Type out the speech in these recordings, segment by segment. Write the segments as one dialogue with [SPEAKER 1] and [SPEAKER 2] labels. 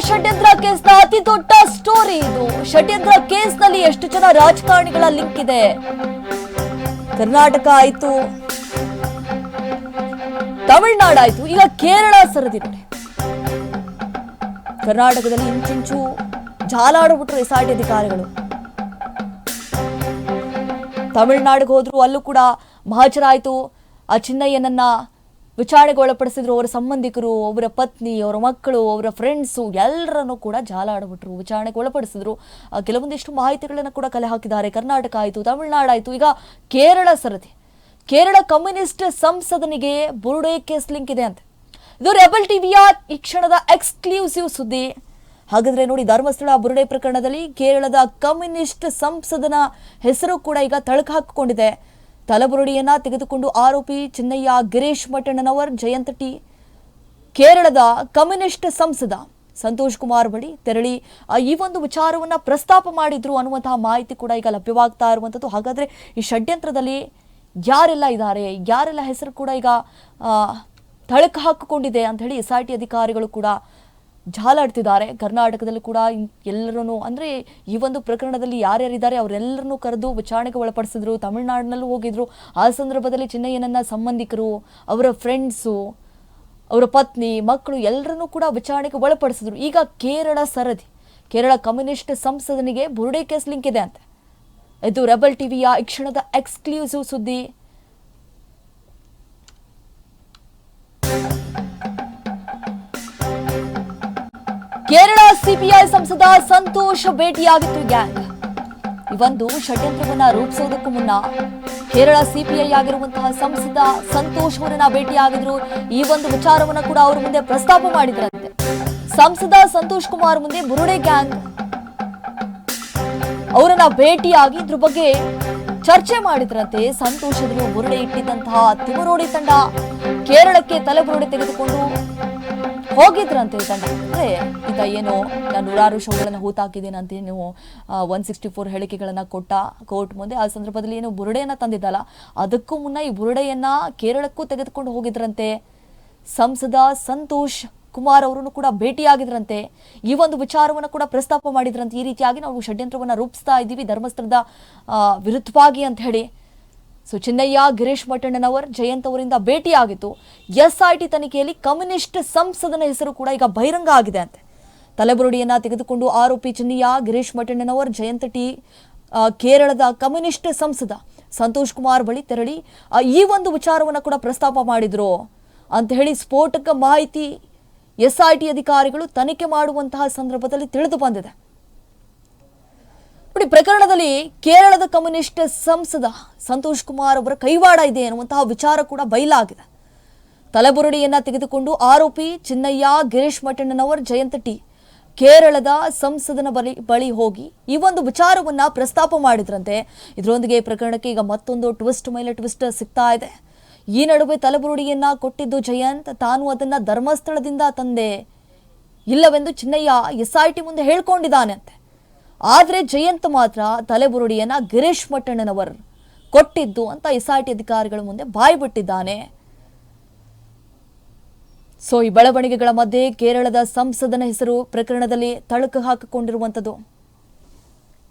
[SPEAKER 1] ಷಡ್ಯಂತ್ರ ಕೇಸ್ನ ಅತಿ ದೊಡ್ಡ ಸ್ಟೋರಿ ಇದು. ಷಡ್ಯಂತ್ರ ಕೇಸ್ನಲ್ಲಿ ಎಷ್ಟು ಜನ ರಾಜಕಾರಣಿಗಳ ಲಿಂಕ್ ಇದೆ? ಕರ್ನಾಟಕ ಆಯ್ತು, ತಮಿಳುನಾಡಾಯ್ತು, ಈಗ ಕೇರಳ ಸರದಿದೆ. ಕರ್ನಾಟಕದಲ್ಲಿ ಇಂಚಿಂಚು ಜಾಲಾಡ್ಬಿಟ್ರು ಎಸ್ಐಟಿ ಅಧಿಕಾರಿಗಳು. ತಮಿಳುನಾಡಿಗೆ ಹೋದ್ರು, ಅಲ್ಲೂ ಕೂಡ ಮಹಾಜರಾಯ್ತು. ಆ ಚಿನ್ನಯ್ಯನನ್ನ ವಿಚಾರಣೆಗೆ ಒಳಪಡಿಸಿದ್ರು. ಅವರ ಸಂಬಂಧಿಕರು, ಅವರ ಪತ್ನಿ, ಅವರ ಮಕ್ಕಳು, ಅವರ ಫ್ರೆಂಡ್ಸು ಎಲ್ಲರನ್ನು ಕೂಡ ಜಾಲಾಡ್ಬಿಟ್ರು, ವಿಚಾರಣೆಗೆ ಒಳಪಡಿಸಿದ್ರು. ಕೆಲವೊಂದಿಷ್ಟು ಮಾಹಿತಿಗಳನ್ನು ಕೂಡ ಕಲೆ ಹಾಕಿದ್ದಾರೆ. ಕರ್ನಾಟಕ ಆಯ್ತು, ತಮಿಳುನಾಡಾಯ್ತು, ಈಗ ಕೇರಳ ಸರದಿ. ಕೇರಳ ಕಮ್ಯುನಿಸ್ಟ್ ಸಂಸದನಿಗೆ ಬುರುಡೆ ಕೇಸ್ ಲಿಂಕ್ ಇದೆ ಅಂತ. ಇದು ರೆಬಲ್ ಟಿವಿಯ ಈ ಕ್ಷಣದ ಎಕ್ಸ್ಕ್ಲೂಸಿವ್ ಸುದ್ದಿ. ಹಾಗಾದ್ರೆ ನೋಡಿ, ಧರ್ಮಸ್ಥಳ ಬುರುಡೆ ಪ್ರಕರಣದಲ್ಲಿ ಕೇರಳದ ಕಮ್ಯುನಿಸ್ಟ್ ಸಂಸದನ ಹೆಸರು ಕೂಡ ಈಗ ತಳಕು ಹಾಕಿಕೊಂಡಿದೆ. ತಲಬುರುಡಿಯನ್ನ ತೆಗೆದುಕೊಂಡು ಆರೋಪಿ ಚಿನ್ನಯ್ಯ ಗಿರೀಶ್ ಮಠಣ್ಣನವರ್ ಜಯಂತ ಟಿ ಕೇರಳದ ಕಮ್ಯುನಿಸ್ಟ್ ಸಂಸದ ಸಂತೋಷ್ ಕುಮಾರ್ ಬಳಿ ತೆರಳಿ ಈ ಒಂದು ವಿಚಾರವನ್ನ ಪ್ರಸ್ತಾಪ ಮಾಡಿದ್ರು ಅನ್ನುವಂತಹ ಮಾಹಿತಿ ಕೂಡ ಈಗ ಲಭ್ಯವಾಗ್ತಾ ಇರುವಂಥದ್ದು. ಹಾಗಾದ್ರೆ ಈ ಷಡ್ಯಂತ್ರದಲ್ಲಿ ಯಾರೆಲ್ಲ ಇದ್ದಾರೆ, ಯಾರೆಲ್ಲ ಹೆಸರು ಕೂಡ ಈಗ ತಳಕು ಹಾಕಿಕೊಂಡಿದೆ ಅಂತ ಹೇಳಿ ಎಸ್ಐಟಿ ಅಧಿಕಾರಿಗಳು ಕೂಡ ಜಾಲಾಡ್ತಿದ್ದಾರೆ. ಕರ್ನಾಟಕದಲ್ಲಿ ಕೂಡ ಎಲ್ಲರನ್ನೂ ಅಂದರೆ ಈ ಒಂದು ಪ್ರಕರಣದಲ್ಲಿ ಯಾರ್ಯಾರಿದ್ದಾರೆ ಅವರೆಲ್ಲರನ್ನೂ ಕರೆದು ವಿಚಾರಣೆಗೆ ಒಳಪಡಿಸಿದ್ರು. ತಮಿಳುನಾಡಿನಲ್ಲೂ ಹೋಗಿದ್ರು. ಆ ಸಂದರ್ಭದಲ್ಲಿ ಚಿನ್ನಯ್ಯನನ್ನ ಸಂಬಂಧಿಕರು, ಅವರ ಫ್ರೆಂಡ್ಸು, ಅವರ ಪತ್ನಿ, ಮಕ್ಕಳು ಎಲ್ಲರನ್ನೂ ಕೂಡ ವಿಚಾರಣೆಗೆ ಒಳಪಡಿಸಿದ್ರು. ಈಗ ಕೇರಳ ಸರದಿ, ಕೇರಳ ಕಮ್ಯುನಿಸ್ಟ್ ಸಂಸದನಿಗೆ ಬುರುಡೆ ಕೇಸ್ ಲಿಂಕ್ ಇದೆ ಅಂತೆ. ಇದು ರೆಬಲ್ ಟಿವಿಯ ಈ ಕ್ಷಣದ ಎಕ್ಸ್ಕ್ಲೂಸಿವ್ ಸುದ್ದಿ. ಕೇರಳ ಸಿಪಿಐ ಸಂಸದ ಸಂತೋಷ್ ಭೇಟಿಯಾಗಿತ್ತು ಗ್ಯಾಂಗ್. ಈ ಒಂದು ಷಡ್ಯಂತ್ರವನ್ನ ರೂಪಿಸೋದಕ್ಕೂ ಮುನ್ನ ಕೇರಳ ಸಿಪಿಐ ಆಗಿರುವಂತಹ ಸಂಸದ ಸಂತೋಷ್ ಅವರನ್ನ ಭೇಟಿಯಾಗಿದ್ರು. ಈ ಒಂದು ವಿಚಾರವನ್ನ ಕೂಡ ಅವ್ರ ಮುಂದೆ ಪ್ರಸ್ತಾಪ ಮಾಡಿದ್ರಂತೆ. ಸಂಸದ ಸಂತೋಷ್ ಕುಮಾರ್ ಮುಂದೆ ಬುರುಡೆ ಗ್ಯಾಂಗ್ ಅವರನ್ನ ಭೇಟಿಯಾಗಿ ಇದ್ರ ಬಗ್ಗೆ ಚರ್ಚೆ ಮಾಡಿದ್ರಂತೆ. ಸಂತೋಷ್ ಎದುರು ಬುರುಡೆ ಇಟ್ಟಿದ್ದಂತಹ ತಿಮರೋಡಿ ತಂಡ ಕೇರಳಕ್ಕೆ ತಲೆಬುರುಡೆ ತೆಗೆದುಕೊಂಡು ಹೋಗಿದ್ರಂತೆ. ಈ ತಂಡ ಅಂದ್ರೆ ಈಗ ಏನು ನೂರಾರು ಶವಗಳನ್ನು ಹೂತಾಕಿದ್ದೇನೆ ಅಂತ ಏನು 164 ಹೇಳಿಕೆಗಳನ್ನ ಕೊಟ್ಟ ಕೋರ್ಟ್ ಮುಂದೆ. ಆ ಸಂದರ್ಭದಲ್ಲಿ ಏನು ಬುರುಡೆಯನ್ನ ತಂದಿದ್ದಲ್ಲ, ಅದಕ್ಕೂ ಮುನ್ನ ಈ ಬುರುಡೆಯನ್ನ ಕೇರಳಕ್ಕೂ ತೆಗೆದುಕೊಂಡು ಹೋಗಿದ್ರಂತೆ. ಸಂಸದ ಸಂತೋಷ್ ಕುಮಾರ್ ಅವರನ್ನು ಕೂಡ ಭೇಟಿಯಾಗಿದ್ರಂತೆ. ಈ ಒಂದು ವಿಚಾರವನ್ನು ಕೂಡ ಪ್ರಸ್ತಾಪ ಮಾಡಿದ್ರಂತೆ. ಈ ರೀತಿಯಾಗಿ ನಾವು ಷಡ್ಯಂತ್ರವನ್ನ ರೂಪಿಸ್ತಾ ಇದ್ದೀವಿ ಧರ್ಮಸ್ಥಳದ ವಿರುದ್ಧವಾಗಿ ಅಂತ ಹೇಳಿ. ಸೊ ಚಿನ್ನಯ್ಯ ಗಿರೀಶ್ ಮಠಣ್ಣನವರ್ ಜಯಂತ್ ಅವರಿಂದ ಭೇಟಿಯಾಗಿತ್ತು. ಎಸ್ಐಟಿ ತನಿಖೆಯಲ್ಲಿ ಕಮ್ಯುನಿಸ್ಟ್ ಸಂಸದನ ಹೆಸರು ಕೂಡ ಈಗ ಬಹಿರಂಗ ಆಗಿದೆ ಅಂತೆ. ತಲೆಬುರುಡಿಯನ್ನ ತೆಗೆದುಕೊಂಡು ಆರೋಪಿ ಚಿನ್ನಯ್ಯ ಗಿರೀಶ್ ಮಠಣ್ಣನವರ್ ಜಯಂತ ಟಿ ಕೇರಳದ ಕಮ್ಯುನಿಸ್ಟ್ ಸಂಸದ ಸಂತೋಷ್ ಕುಮಾರ್ ಬಳಿ ತೆರಳಿ ಈ ಒಂದು ವಿಚಾರವನ್ನ ಕೂಡ ಪ್ರಸ್ತಾಪ ಮಾಡಿದ್ರು ಅಂತ ಹೇಳಿ ಸ್ಫೋಟಕ ಮಾಹಿತಿ ಎಸ್ಐಟಿ ಅಧಿಕಾರಿಗಳು ತನಿಖೆ ಮಾಡುವಂತಹ ಸಂದರ್ಭದಲ್ಲಿ ತಿಳಿದು ಬಂದಿದೆ. ನೋಡಿ, ಪ್ರಕರಣದಲ್ಲಿ ಕೇರಳದ ಕಮ್ಯುನಿಸ್ಟ್ ಸಂಸದ ಸಂತೋಷ್ ಕುಮಾರ್ ಅವರ ಕೈವಾಡ ಇದೆ ಎನ್ನುವಂತಹ ವಿಚಾರ ಕೂಡ ಬಯಲಾಗಿದೆ. ತಲೆಬುರುಡಿಯನ್ನ ತೆಗೆದುಕೊಂಡು ಆರೋಪಿ ಚಿನ್ನಯ್ಯ ಗಿರೀಶ್ ಮಠಣ್ಣನವರ್ ಜಯಂತ ಟಿ ಕೇರಳದ ಸಂಸದನ ಬಳಿ ಹೋಗಿ ಈ ಒಂದು ವಿಚಾರವನ್ನ ಪ್ರಸ್ತಾಪ ಮಾಡಿದ್ರಂತೆ. ಇದರೊಂದಿಗೆ ಪ್ರಕರಣಕ್ಕೆ ಈಗ ಮತ್ತೊಂದು ಟ್ವಿಸ್ಟ್ ಮೇಲೆ ಟ್ವಿಸ್ಟ್ ಸಿಗ್ತಾ ಇದೆ. ಈ ನಡುವೆ ತಲೆಬುರುಡಿಯನ್ನ ಕೊಟ್ಟಿದ್ದು ಜಯಂತ್, ತಾನು ಅದನ್ನ ಧರ್ಮಸ್ಥಳದಿಂದ ತಂದೆ ಇಲ್ಲವೆಂದು ಚಿನ್ನಯ್ಯ ಎಸ್ಐಟಿ ಮುಂದೆ ಹೇಳ್ಕೊಂಡಿದ್ದಾನೆ ಅಂತೆ. ಆದ್ರೆ ಜಯಂತ್ ಮಾತ್ರ ತಲೆಬುರುಡಿಯನ್ನ ಗಿರೀಶ್ ಮಠಣ್ಣನವರ್ ಕೊಟ್ಟಿದ್ದು ಅಂತ ಎಸ್ಐಟಿ ಅಧಿಕಾರಿಗಳ ಮುಂದೆ ಬಾಯಿ ಬಿಟ್ಟಿದ್ದಾನೆ. ಸೊ ಈ ಬೆಳವಣಿಗೆಗಳ ಮಧ್ಯೆ ಕೇರಳದ ಸಂಸದನ ಹೆಸರು ಪ್ರಕರಣದಲ್ಲಿ ತಳಕು ಹಾಕಿಕೊಂಡಿರುವಂತದ್ದು.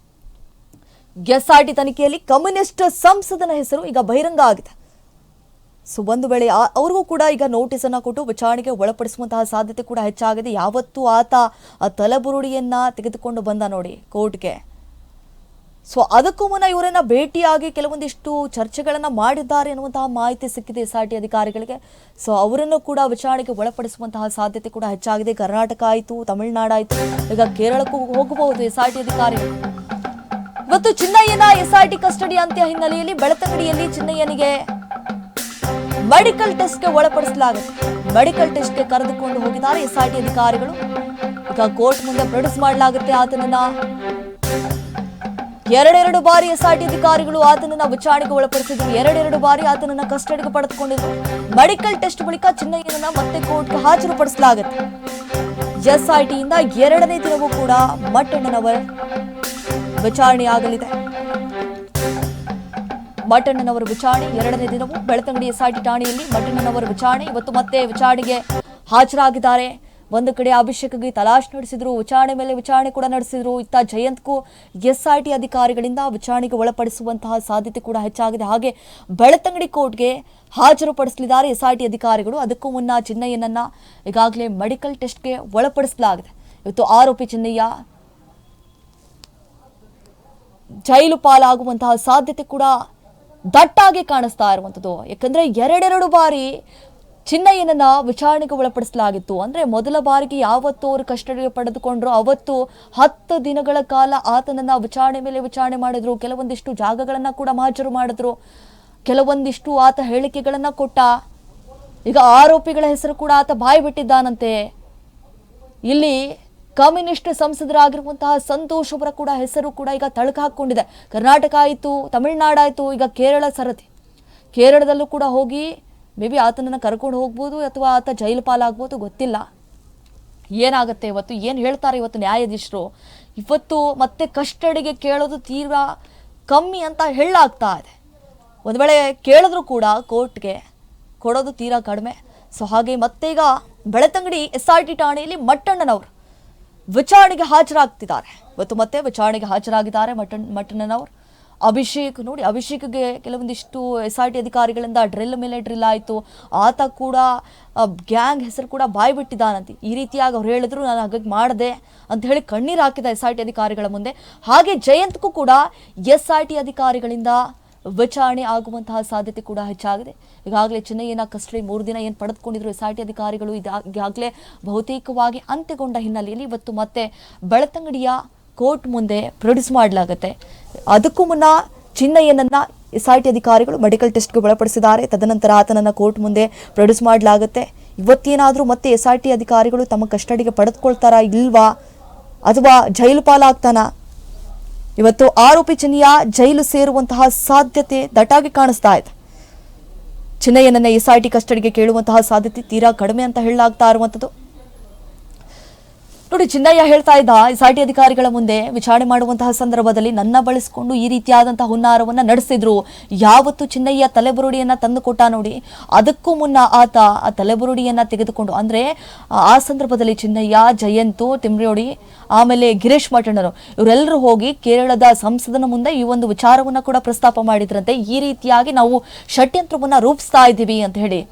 [SPEAKER 1] ಎಸ್ಐಟಿ ತನಿಖೆಯಲ್ಲಿ ಕಮ್ಯುನಿಸ್ಟ್ ಸಂಸದನ ಹೆಸರು ಈಗ ಬಹಿರಂಗ ಆಗಿದೆ. ಸೊ ಒಂದು ವೇಳೆ ಅವ್ರಿಗೂ ಕೂಡ ಈಗ ನೋಟಿಸ್ ಅನ್ನ ಕೊಟ್ಟು ವಿಚಾರಣೆಗೆ ಒಳಪಡಿಸುವಂತಹ ಸಾಧ್ಯತೆ ಕೂಡ ಹೆಚ್ಚಾಗಿದೆ. ಯಾವತ್ತು ಆತ ಆ ತಲೆಬುರುಡಿಯನ್ನ ತೆಗೆದುಕೊಂಡು ಬಂದ ನೋಡಿ ಕೋರ್ಟ್ಗೆ, ಸೊ ಅದಕ್ಕೂ ಮುನ್ನ ಇವರನ್ನ ಭೇಟಿಯಾಗಿ ಕೆಲವೊಂದಿಷ್ಟು ಚರ್ಚೆಗಳನ್ನ ಮಾಡಿದ್ದಾರೆ ಎನ್ನುವಂತಹ ಮಾಹಿತಿ ಸಿಕ್ಕಿದೆ ಎಸ್ಐಟಿ ಅಧಿಕಾರಿಗಳಿಗೆ. ಸೊ ಅವರನ್ನು ಕೂಡ ವಿಚಾರಣೆಗೆ ಒಳಪಡಿಸುವಂತಹ ಸಾಧ್ಯತೆ ಕೂಡ ಹೆಚ್ಚಾಗಿದೆ. ಕರ್ನಾಟಕ ಆಯ್ತು, ತಮಿಳುನಾಡಾಯ್ತು, ಈಗ ಕೇರಳಕ್ಕೂ ಹೋಗಬಹುದು ಎಸ್ಐಟಿ ಅಧಿಕಾರಿಗಳು. ಇವತ್ತು ಚಿನ್ನಯ್ಯನ ಎಸ್ಐಟಿ ಕಸ್ಟಡಿ ಅಂತ್ಯ ಹಿನ್ನೆಲೆಯಲ್ಲಿ ಬೆಳತಂಗಡಿಯಲ್ಲಿ ಚಿನ್ನಯ್ಯನಿಗೆ ಮೆಡಿಕಲ್ ಟೆಸ್ಟ್ಗೆ ಒಳಪಡಿಸಲಾಗುತ್ತೆ. ಮೆಡಿಕಲ್ ಟೆಸ್ಟ್ಗೆ ಕರೆದುಕೊಂಡು ಹೋಗಿದ್ದಾರೆ ಎಸ್ಐಟಿ ಅಧಿಕಾರಿಗಳು. ಈಗ ಕೋರ್ಟ್ ಮುಂದೆ ಪ್ರೊಡ್ಯೂಸ್ ಮಾಡಲಾಗುತ್ತೆ ಆತನನ್ನ. ಎರಡೆರಡು ಬಾರಿ ಎಸ್ಐಟಿ ಅಧಿಕಾರಿಗಳು ಆತನನ್ನ ವಿಚಾರಣೆಗೆ ಒಳಪಡಿಸಿದ್ರು. ಎರಡೆರಡು ಬಾರಿ ಆತನನ್ನ ಕಸ್ಟಡಿಗೆ ಪಡೆದುಕೊಂಡಿದ್ರು. ಮೆಡಿಕಲ್ ಟೆಸ್ಟ್ ಬಳಿಕ ಚಿನ್ನಯ್ಯನನ್ನ ಮತ್ತೆ ಕೋರ್ಟ್ಗೆ ಹಾಜರುಪಡಿಸಲಾಗುತ್ತೆ. ಎಸ್ಐಟಿಯಿಂದ ಎರಡನೇ ದಿನವೂ ಕೂಡ ಮಠಣ್ಣನವರ ವಿಚಾರಣೆಯಾಗಲಿದೆ. ಮಠಣ್ಣನವರ ವಿಚಾರಣೆ ಎರಡನೇ ದಿನವೂ ಬೆಳತಂಗಡಿ ಎಸ್ಐಟಿ ಠಾಣೆಯಲ್ಲಿ ಮಠಣ್ಣನವರ ವಿಚಾರಣೆ. ಇವತ್ತು ಮತ್ತೆ ವಿಚಾರಣೆಗೆ ಹಾಜರಾಗಿದ್ದಾರೆ. ಒಂದು ಕಡೆ ಅಭಿಷೇಕ್ಗೆ ತಲಾಶ್ ನಡೆಸಿದ್ರು, ವಿಚಾರಣೆ ಮೇಲೆ ವಿಚಾರಣೆ ಕೂಡ ನಡೆಸಿದ್ರು. ಇತ್ತ ಜಯಂತ್ಗೂ SIT ಅಧಿಕಾರಿಗಳಿಂದ ವಿಚಾರಣೆಗೆ ಒಳಪಡಿಸುವಂತಹ ಸಾಧ್ಯತೆ ಕೂಡ ಹೆಚ್ಚಾಗಿದೆ. ಹಾಗೆ ಬೆಳ್ತಂಗಡಿ ಕೋರ್ಟ್ಗೆ ಹಾಜರುಪಡಿಸಲಿದ್ದಾರೆ SIT ಅಧಿಕಾರಿಗಳು. ಅದಕ್ಕೂ ಮುನ್ನ ಚಿನ್ನಯ್ಯನನ್ನ ಈಗಾಗಲೇ ಮೆಡಿಕಲ್ ಟೆಸ್ಟ್ಗೆ ಒಳಪಡಿಸಲಾಗಿದೆ. ಇವತ್ತು ಆರೋಪಿ ಚಿನ್ನಯ್ಯ ಜೈಲು ಪಾಲಾಗುವಂತಹ ಸಾಧ್ಯತೆ ಕೂಡ ದಟ್ಟಾಗಿ ಕಾಣಿಸ್ತಾ ಇರುವಂಥದ್ದು. ಯಾಕಂದ್ರೆ ಎರಡೆರಡು ಬಾರಿ ಚಿನ್ನಯ್ಯನನ್ನ ವಿಚಾರಣೆಗೆ ಒಳಪಡಿಸಲಾಗಿತ್ತು. ಅಂದ್ರೆ ಮೊದಲ ಬಾರಿಗೆ ಯಾವತ್ತು ಅವರು ಕಸ್ಟಡಿಗೆ ಪಡೆದುಕೊಂಡ್ರು ಅವತ್ತು 10 ದಿನಗಳ ಕಾಲ ಆತನನ್ನ ವಿಚಾರಣೆ ಮೇಲೆ ವಿಚಾರಣೆ ಮಾಡಿದ್ರು. ಕೆಲವೊಂದಿಷ್ಟು ಜಾಗಗಳನ್ನ ಕೂಡ ಮಹಜರು ಮಾಡಿದ್ರು. ಕೆಲವೊಂದಿಷ್ಟು ಆತ ಹೇಳಿಕೆಗಳನ್ನ ಕೊಟ್ಟ. ಈಗ ಆರೋಪಿಗಳ ಹೆಸರು ಕೂಡ ಆತ ಬಾಯಿ ಬಿಟ್ಟಿದ್ದಾನಂತೆ. ಇಲ್ಲಿ ಕಮ್ಯುನಿಸ್ಟ್ ಸಂಸದರಾಗಿರುವಂತಹ ಸಂತೋಷ್ ಅವರ ಕೂಡ ಹೆಸರು ಕೂಡ ಈಗ ತಳಕು ಹಾಕೊಂಡಿದೆ. ಕರ್ನಾಟಕ ಆಯಿತು, ತಮಿಳುನಾಡಾಯಿತು, ಈಗ ಕೇರಳ ಸರತಿ. ಕೇರಳದಲ್ಲೂ ಕೂಡ ಹೋಗಿ ಮೇ ಬಿ ಆತನನ್ನು ಕರ್ಕೊಂಡು ಹೋಗ್ಬೋದು ಅಥವಾ ಆತ ಜೈಲು ಪಾಲಾಗ್ಬೋದು, ಗೊತ್ತಿಲ್ಲ. ಏನಾಗುತ್ತೆ ಇವತ್ತು, ಏನು ಹೇಳ್ತಾರೆ ಇವತ್ತು ನ್ಯಾಯಾಧೀಶರು. ಇವತ್ತು ಮತ್ತೆ ಕಸ್ಟಡಿಗೆ ಕೇಳೋದು ತೀವ್ರ ಕಮ್ಮಿ ಅಂತ ಹೇಳಲಾಗ್ತಾ ಇದೆ. ಒಂದು ವೇಳೆ ಕೇಳಿದ್ರು ಕೂಡ ಕೋರ್ಟ್ಗೆ ಕೊಡೋದು ತೀರಾ ಕಡಿಮೆ. ಸೊ ಹಾಗೆ ಮತ್ತೆ ಈಗ ಬೆಳ್ತಂಗಡಿ SIT ಠಾಣೆಯಲ್ಲಿ ಮಟ್ಟಣ್ಣನವರು ವಿಚಾರಣೆಗೆ ಹಾಜರಾಗ್ತಿದ್ದಾರೆ. ಇವತ್ತು ಮತ್ತೆ ವಿಚಾರಣೆಗೆ ಹಾಜರಾಗಿದ್ದಾರೆ ಮಟ್ಟಣ್ಣನವರು. ಅಭಿಷೇಕ್ ನೋಡಿ, ಅಭಿಷೇಕ್ಗೆ ಕೆಲವೊಂದಿಷ್ಟು SIT ಅಧಿಕಾರಿಗಳಿಂದ ಡ್ರಿಲ್ ಮೇಲೆ ಡ್ರಿಲ್ ಆಯಿತು. ಆತ ಕೂಡ ಗ್ಯಾಂಗ್ ಹೆಸರು ಕೂಡ ಬಾಯಿ ಬಿಟ್ಟಿದ್ದಾನಂತೆ. ಈ ರೀತಿಯಾಗಿ ಅವ್ರು ಹೇಳಿದ್ರು, ನಾನು ಹಾಗಾಗಿ ಮಾಡಿದೆ ಅಂತ ಹೇಳಿ ಕಣ್ಣೀರು ಹಾಕಿದ SIT ಅಧಿಕಾರಿಗಳ ಮುಂದೆ. ಹಾಗೆ ಜಯಂತ್ಗೂ ಕೂಡ SIT ಅಧಿಕಾರಿಗಳಿಂದ ವಿಚಾರಣೆ ಆಗುವಂತಹ ಸಾಧ್ಯತೆ ಕೂಡ ಹೆಚ್ಚಾಗಿದೆ. ಈಗಾಗಲೇ ಚಿನ್ನಯ್ಯನ ಕಸ್ಟಡಿ 3 ದಿನ ಏನು ಪಡೆದುಕೊಂಡಿದ್ರು SIT ಅಧಿಕಾರಿಗಳು, ಈಗಾಗಲೇ ಬಹುತೇಕವಾಗಿ ಅಂತ್ಯಗೊಂಡ ಹಿನ್ನೆಲೆಯಲ್ಲಿ ಇವತ್ತು ಮತ್ತೆ ಬೆಳ್ತಂಗಡಿಯ ಕೋರ್ಟ್ ಮುಂದೆ ಪ್ರೊಡ್ಯೂಸ್ ಮಾಡಲಾಗುತ್ತೆ. ಅದಕ್ಕೂ ಮುನ್ನ ಚಿನ್ನಯ್ಯನನ್ನ SIT ಅಧಿಕಾರಿಗಳು ಮೆಡಿಕಲ್ ಟೆಸ್ಟ್ಗೆ ಒಳಪಡಿಸಿದ್ದಾರೆ. ತದನಂತರ ಆತನನ್ನ ಕೋರ್ಟ್ ಮುಂದೆ ಪ್ರೊಡ್ಯೂಸ್ ಮಾಡಲಾಗುತ್ತೆ. ಇವತ್ತೇನಾದರೂ ಮತ್ತೆ SIT ಅಧಿಕಾರಿಗಳು ತಮ್ಮ ಕಸ್ಟಡಿಗೆ ಪಡೆದುಕೊಳ್ತಾರಾ ಇಲ್ವಾ, ಅಥವಾ ಜೈಲು ಪಾಲಾಗ್ತಾನಾ? ಇವತ್ತು ಆರೋಪಿ ಚಿನ್ನಯ್ಯ ಜೈಲು ಸೇರುವಂತಹ ಸಾಧ್ಯತೆ ದಟ್ಟಾಗಿ ಕಾಣಿಸ್ತಾ ಇದೆ. ಚಿನ್ನಯ್ಯನನ್ನ SIT ಕಸ್ಟಡಿಗೆ ಕೇಳುವಂತಹ ಸಾಧ್ಯತೆ ತೀರಾ ಕಡಿಮೆ ಅಂತ ಹೇಳಲಾಗ್ತಾ ಇರುವಂಥದ್ದು. ನೋಡಿ, ಚಿನ್ನಯ್ಯ ಹೇಳ್ತಾ ಇದ್ದ SIT ಅಧಿಕಾರಿಗಳ ಮುಂದೆ ವಿಚಾರಣೆ ಮಾಡುವಂತಹ ಸಂದರ್ಭದಲ್ಲಿ ನನ್ನ ಬಳಸಿಕೊಂಡು ಈ ರೀತಿಯಾದಂತಹ ಹುನ್ನಾರವನ್ನ ನಡೆಸಿದ್ರು. ಯಾವತ್ತು ಚಿನ್ನಯ್ಯ ತಲೆಬುರುಡಿಯನ್ನ ತಂದು ಕೊಟ್ಟ ನೋಡಿ, ಅದಕ್ಕೂ ಮುನ್ನ ಆತ ಆ ತಲೆಬುರುಡಿಯನ್ನ ತೆಗೆದುಕೊಂಡು, ಅಂದ್ರೆ ಆ ಸಂದರ್ಭದಲ್ಲಿ ಚಿನ್ನಯ್ಯ, ಜಯಂತು ತಿಮ್ರೋಡಿ, ಆಮೇಲೆ ಗಿರೀಶ್ ಮಠಣ್ಣರು ಇವರೆಲ್ಲರೂ ಹೋಗಿ ಕೇರಳದ ಸಂಸದನ ಮುಂದೆ ಈ ಒಂದು ವಿಚಾರವನ್ನ ಕೂಡ ಪ್ರಸ್ತಾಪ ಮಾಡಿದ್ರಂತೆ. ಈ ರೀತಿಯಾಗಿ ನಾವು ಷಡ್ಯಂತ್ರವನ್ನ ರೂಪಿಸ್ತಾ ಇದ್ದೀವಿ ಅಂತ ಹೇಳಿ.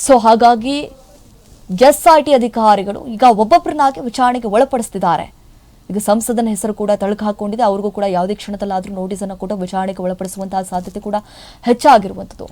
[SPEAKER 1] ಸೊ ಹಾಗಾಗಿ SIT ಅಧಿಕಾರಿಗಳು ಈಗ ಒಬ್ಬೊಬ್ಬರನ್ನಾಗಿ ವಿಚಾರಣೆಗೆ ಒಳಪಡಿಸ್ತಿದ್ದಾರೆ. ಈಗ ಸಂಸದನ ಹೆಸರು ಕೂಡ ತಳಕು ಹಾಕೊಂಡಿದೆ. ಅವ್ರಿಗೂ ಕೂಡ ಯಾವುದೇ ಕ್ಷಣದಲ್ಲಾದ್ರೂ ನೋಟಿಸ್ ಅನ್ನು ಕೊಟ್ಟು ವಿಚಾರಣೆಗೆ ಒಳಪಡಿಸುವಂತಹ ಸಾಧ್ಯತೆ ಕೂಡ ಹೆಚ್ಚಾಗಿರುವಂಥದ್ದು.